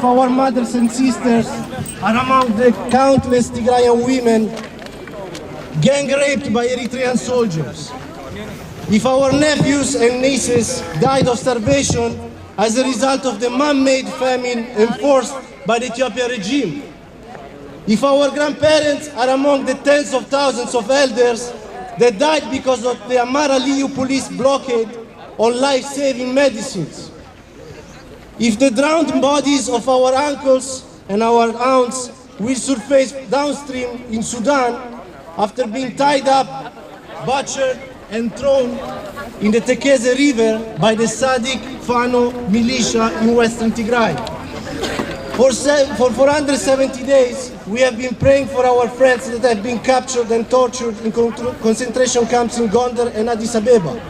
Our mothers and sisters are among the countless Tigrayan women gang raped by Eritrean soldiers. If our nephews and nieces died of starvation as a result of the man-made famine enforced by the Ethiopian regime, if our grandparents are among the tens of thousands of elders that died because of the Amara Liu police blockade on life-saving medicines, if the drowned bodies of our uncles and our aunts will surface downstream in Sudan after being tied up, butchered, and thrown in the Tekeze River by the Sadiq Fano militia in western Tigray. For 470 days, we have been praying for our friends that have been captured and tortured in concentration camps in Gondar and Addis Ababa,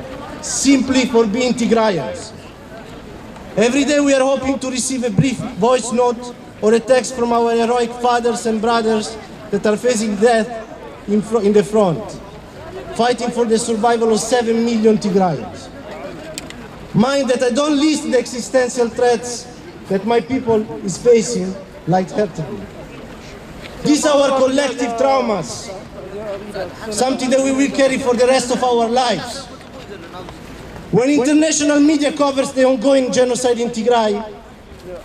simply for being Tigrayans. Every day we are hoping to receive a brief voice note or a text from our heroic fathers and brothers that are facing death in the front, fighting for the survival of 7 million Tigrayans. Mind that I don't list the existential threats that my people is facing lightheartedly. These are our collective traumas, something that we will carry for the rest of our lives. When international media covers the ongoing genocide in Tigray,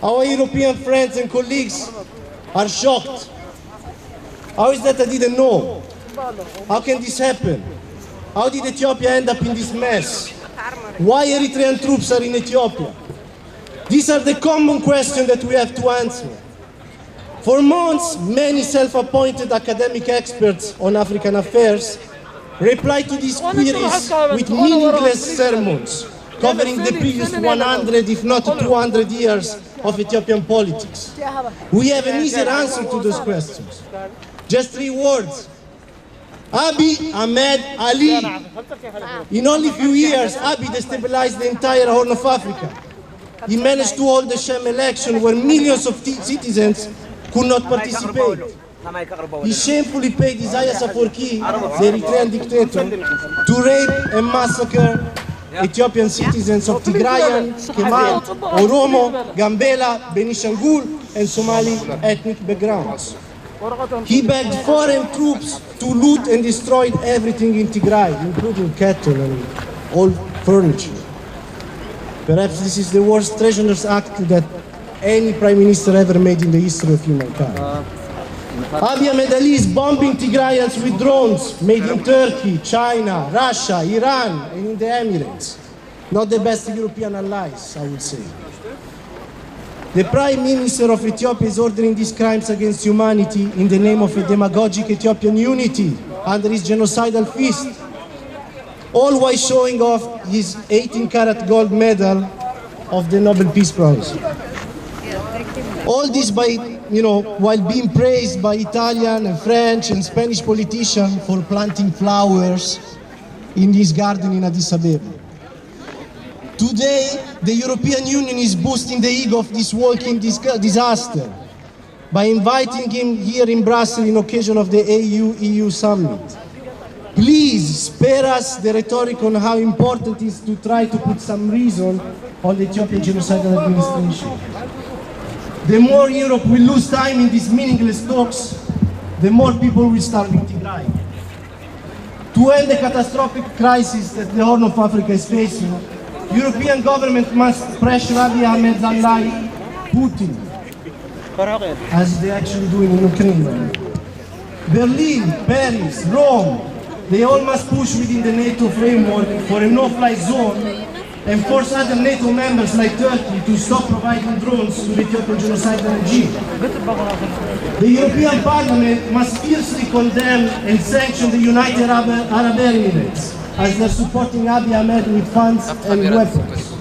our European friends and colleagues are shocked. How is that I didn't know? How can this happen? How did Ethiopia end up in this mess? Why Eritrean troops are in Ethiopia? These are the common questions that we have to answer. For months, many self-appointed academic experts on African affairs reply to these queries with meaningless sermons covering the previous 100, if not 200 years of Ethiopian politics. We have an easier answer to those questions. Just 3 words. Abiy Ahmed Ali. In only a few years, Abiy destabilized the entire Horn of Africa. He managed to hold the sham election where millions of citizens could not participate. He shamefully paid Isaias Afwerki, the Eritrean dictator, to rape and massacre Ethiopian citizens of Tigrayan, Kemant, Oromo, Gambela, Benishangul, and Somali ethnic backgrounds. He begged foreign troops to loot and destroy everything in Tigray, including cattle and all furniture. Perhaps this is the worst treasonous act that any prime minister ever made in the history of humankind. Abiy Ahmed Ali is bombing Tigrayans with drones made in Turkey, China, Russia, Iran, and in the Emirates. Not the best European allies, I would say. The Prime Minister of Ethiopia is ordering these crimes against humanity in the name of a demagogic Ethiopian unity under his genocidal fist, all while showing off his 18-karat gold medal of the Nobel Peace Prize. All this while being praised by Italian and French and Spanish politicians for planting flowers in his garden in Addis Ababa. Today, the European Union is boosting the ego of this walking disaster by inviting him here in Brussels in occasion of the EU summit. Please spare us the rhetoric on how important it is to try to put some reason on the Ethiopian genocidal administration. The more Europe will lose time in these meaningless talks, the more people will starve in Tigray. To end the catastrophic crisis that the Horn of Africa is facing, European government must pressure Abiy Ahmed's ally, Putin, as they actually do in Ukraine. Berlin, Paris, Rome, they all must push within the NATO framework for a no-fly zone and force other NATO members like Turkey to stop providing drones to the Ethiopian genocidal regime. The European Parliament must fiercely condemn and sanction the United Arab Emirates as they're supporting Abiy Ahmed with funds and weapons.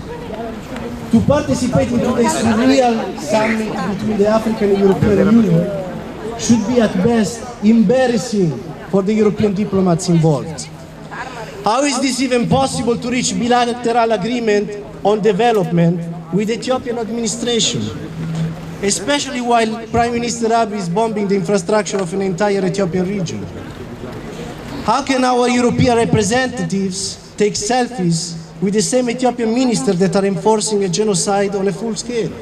To participate in today's surreal summit between the African and European Union should be at best embarrassing for the European diplomats involved. How is this even possible to reach bilateral agreement on development with the Ethiopian administration, especially while Prime Minister Abiy is bombing the infrastructure of an entire Ethiopian region? How can our European representatives take selfies with the same Ethiopian ministers that are enforcing a genocide on a full scale?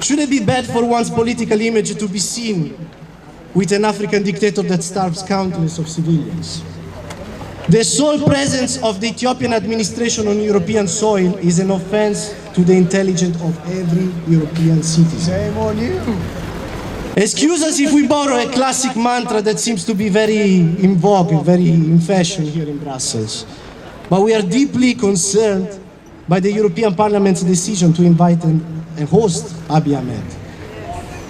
Should it be bad for one's political image to be seen with an African dictator that starves countless of civilians? The sole presence of the Ethiopian administration on European soil is an offense to the intelligence of every European citizen. Shame on you. Excuse us if we borrow a classic mantra that seems to be very in vogue, very in fashion here in Brussels. But we are deeply concerned by the European Parliament's decision to invite and host Abiy Ahmed,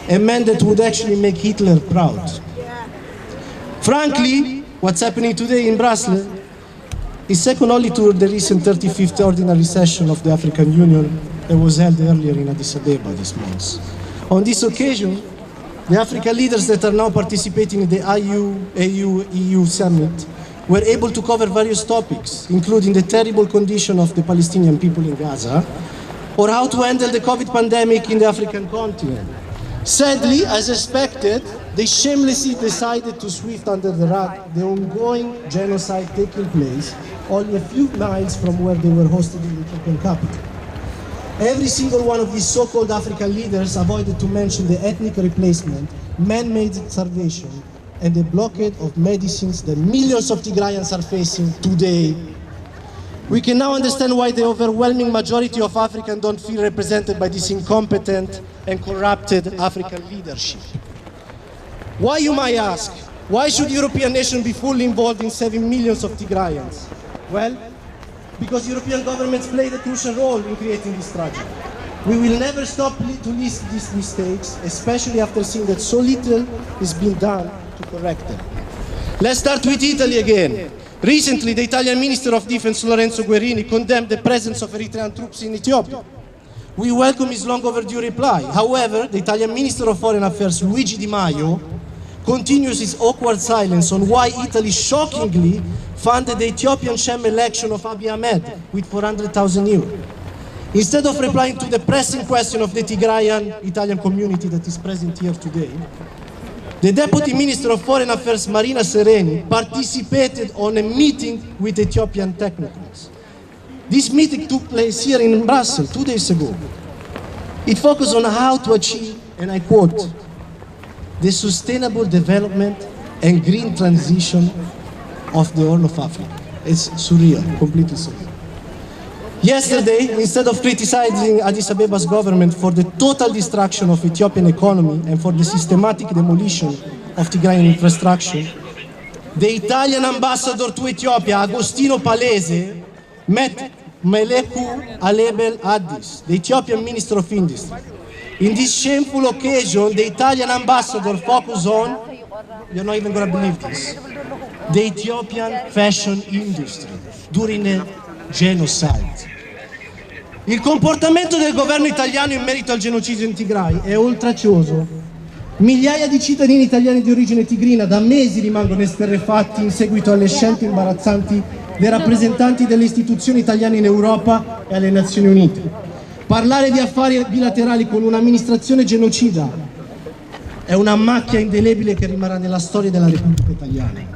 a man that would actually make Hitler proud. Frankly, what's happening today in Brussels is second only to the recent 35th ordinary session of the African Union that was held earlier in Addis Ababa this month. On this occasion, the African leaders that are now participating in the AU summit were able to cover various topics, including the terrible condition of the Palestinian people in Gaza, or how to handle the COVID pandemic in the African continent. Sadly, as expected, they shamelessly decided to sweep under the rug the ongoing genocide taking place only a few miles from where they were hosted in the Ethiopian capital. Every single one of these so-called African leaders avoided to mention the ethnic replacement, man-made starvation, and the blockade of medicines that millions of Tigrayans are facing today. We can now understand why the overwhelming majority of Africans don't feel represented by this incompetent and corrupted African leadership. Why, you might ask? Why should European nations be fully involved in saving millions of Tigrayans? Well, because European governments played a crucial role in creating this tragedy. We will never stop to list these mistakes, especially after seeing that so little is being done to correct them. Let's start with Italy again. Recently, the Italian Minister of Defense, Lorenzo Guerini, condemned the presence of Eritrean troops in Ethiopia. We welcome his long overdue reply. However, the Italian Minister of Foreign Affairs, Luigi Di Maio, continues his awkward silence on why Italy shockingly funded the Ethiopian sham election of Abiy Ahmed with 400,000 euros. Instead of replying to the pressing question of the Tigrayan Italian community that is present here today, the Deputy Minister of Foreign Affairs, Marina Sereni, participated on a meeting with Ethiopian technocrats. This meeting took place here in Brussels 2 days ago. It focused on how to achieve, and I quote, the sustainable development and green transition of the Horn of Africa. It's surreal, completely surreal. Yesterday, instead of criticizing Addis Abeba's government for the total destruction of Ethiopian economy and for the systematic demolition of Tigrayan infrastructure, the Italian ambassador to Ethiopia, Agostino Palese, met Meleku Alebel Addis, the Ethiopian Minister of Industry. In this shameful occasion, the Italian ambassador focused on, you're not even going to believe this, the Ethiopian fashion industry during a genocide. Il comportamento del governo italiano in merito al genocidio in Tigray è oltraggioso. Migliaia di cittadini italiani di origine tigrina da mesi rimangono esterrefatti in seguito alle scelte imbarazzanti dei rappresentanti delle istituzioni italiane in Europa e alle Nazioni Unite. Parlare di affari bilaterali con un'amministrazione genocida è una macchia indelebile che rimarrà nella storia della Repubblica Italiana.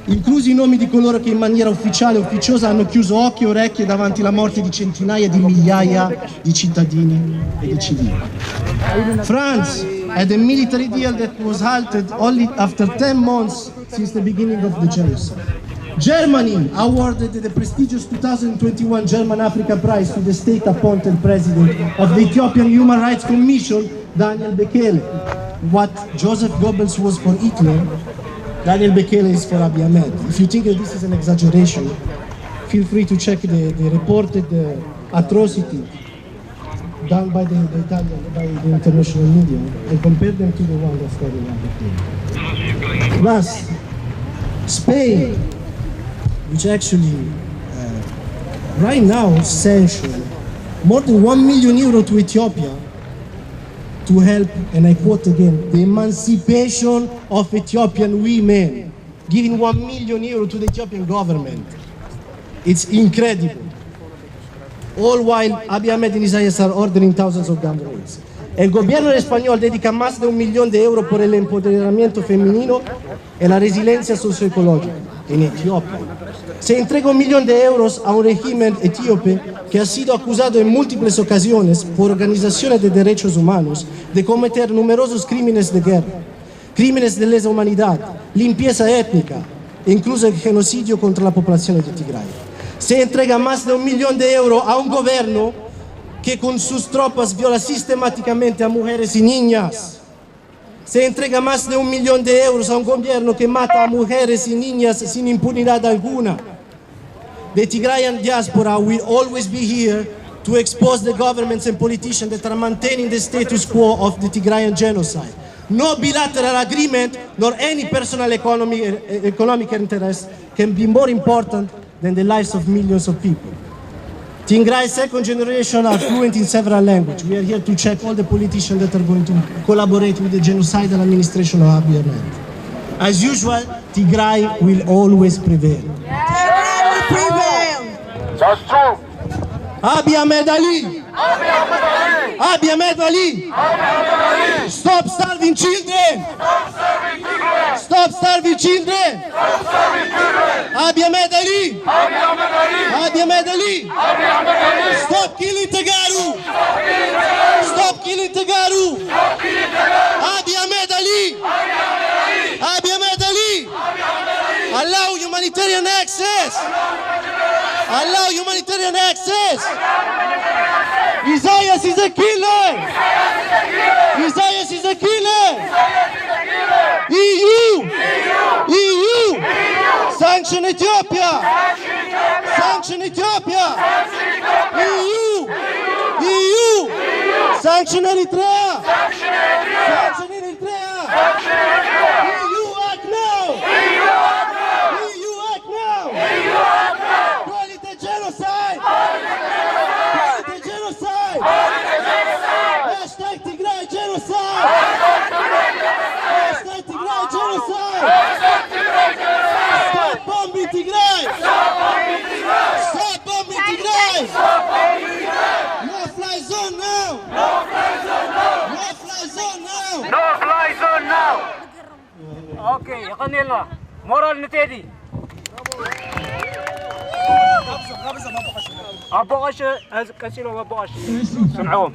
Inclusi i nomi di coloro che in maniera ufficiale e ufficiosa hanno chiuso occhi e orecchie davanti alla morte di centinaia di migliaia di cittadini e di civili. France had a military deal that was halted only after 10 months since the beginning of the genocide. Germany awarded the prestigious 2021 German Africa Prize to the state-appointed president of the Ethiopian Human Rights Commission, Daniel Bekele. What Joseph Goebbels was for Hitler, Daniel Bekele is for Abiy Ahmed. If you think that this is an exaggeration, feel free to check the reported atrocity done by the international media and compare them to the one that's done in Abiy. Plus, Spain, which actually right now sanctioned more than 1 million euro to Ethiopia to help, and I quote again, the emancipation of Ethiopian women, giving 1 million euro to the Ethiopian government. It's incredible. All while Abiy Ahmed and Isaias are ordering thousands of gun raids. El gobierno español dedica más de 1 millón de euros por el empoderamiento femenino y la resiliencia socioecológica en Etiopía. Se entrega $1 millón a un régimen etíope que ha sido acusado en múltiples ocasiones por organizaciones de derechos humanos de cometer numerosos crímenes de guerra, crímenes de lesa humanidad, limpieza étnica e incluso el genocidio contra la población de Tigray. Se entrega más de $1 millón a un gobierno que con sus tropas viola sistemáticamente a mujeres y niñas. Se entrega más de $1 millón a un gobierno que mata a mujeres y niñas sin impunidad alguna. The Tigrayan diaspora will always be here to expose the governments and politicians that are maintaining the status quo of the Tigrayan genocide. No bilateral agreement nor any personal economic interest can be more important than the lives of millions of people. Tigray's second generation are fluent in several languages. We are here to check all the politicians that are going to collaborate with the genocidal administration of Abiy Ahmed. As usual, Tigray will always prevail. Tigray will prevail. That's true. Abiy Ahmed Ali! Abiy Ahmed Ali! Stop starving children! Stop starving children! Abiy Ahmed Ali! Abiy Ahmed Ali! Stop killing Tagaru! Stop killing Tagaru! Abiy Ahmed Ali! Abiy Ahmed Ali! Allow humanitarian access! Allow humanitarian access! Isaiah is a killer! Isaiah is a killer! EU! Sanction Ethiopia! Sanction Ethiopia! EU! Sanction Eritrea! Sanction Eritrea! EU act now! EU act now! Call it a genocide! Call it a genocide! Hashtag Tigray genocide! Hashtag Tigray genocide! Stop bombing Tigray! Stop bombing Tigray! No fly zone now! No fly zone now! No fly zone now. اوكي يقني الله مورال نتيدي ابو غش كسيلو ابو غش سمعوهم